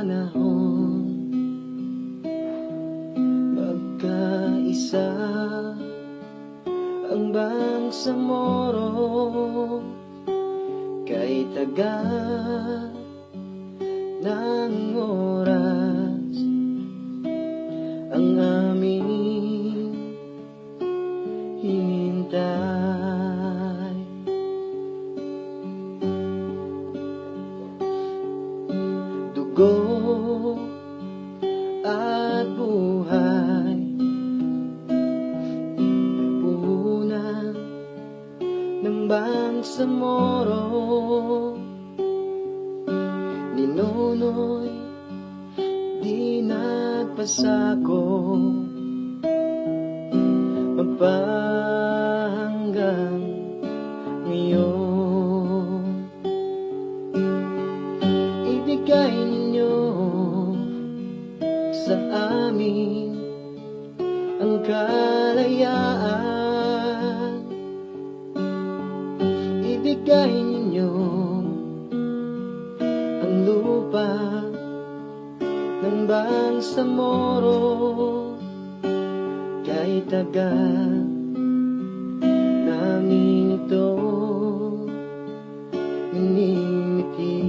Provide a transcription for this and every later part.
panahon, magkaisa ang Bangsamoro, kay taga ng oras ang aming hinintay. Dugo at buhay, puhunan ng Bangsamoro, ni Nonoy di nagpasako, magpahanggang ngayon. Ibigay ninyo sa amin ang kalayaan, ibigay ninyo ang lupa ng Bangsamoro, kay taga namin ito minimiti.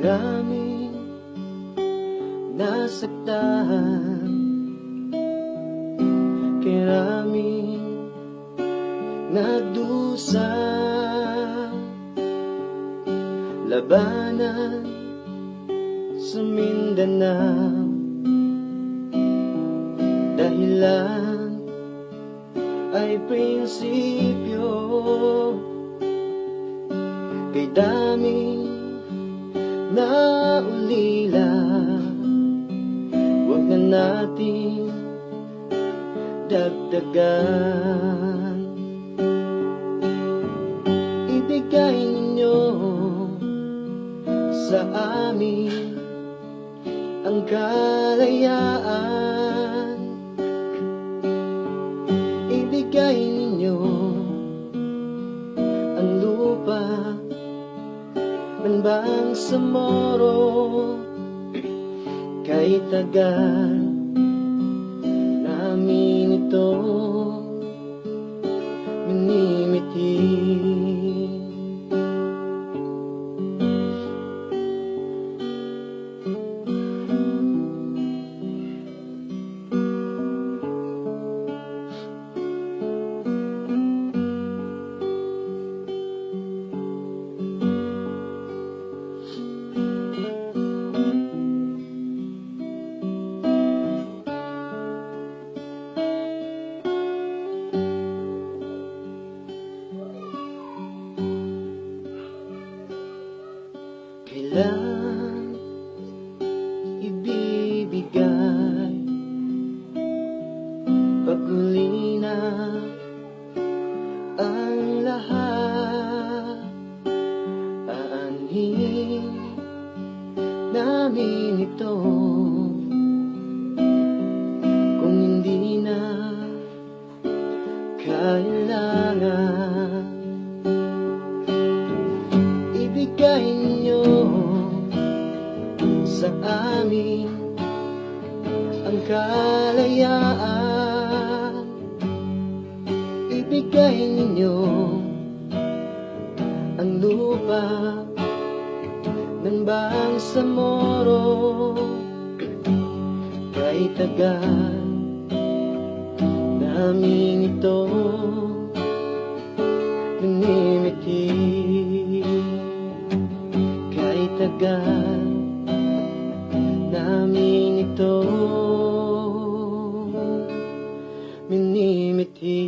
Maraming nasaktan, karaming nagdusa, labanan sa Mindanao, dahilan ay prinsipyo, kay daming na ulila, huwag na natin dagdagan. Ibigay ninyo sa amin ang kalayaan, ibigay ninyo ang lupa ng Bangsamoro, kay taga namin ito minimiti. Kailan ibibigay pag huli na ang lahat? Aanhin namin ito kung hindi na kailangan. Ibigay ninyo sa amin ang kalayaan, ibigay ninyo ang lupa ng Bangsamoro, kay taga namin ito minimiti, kay taga namin ito minimiti.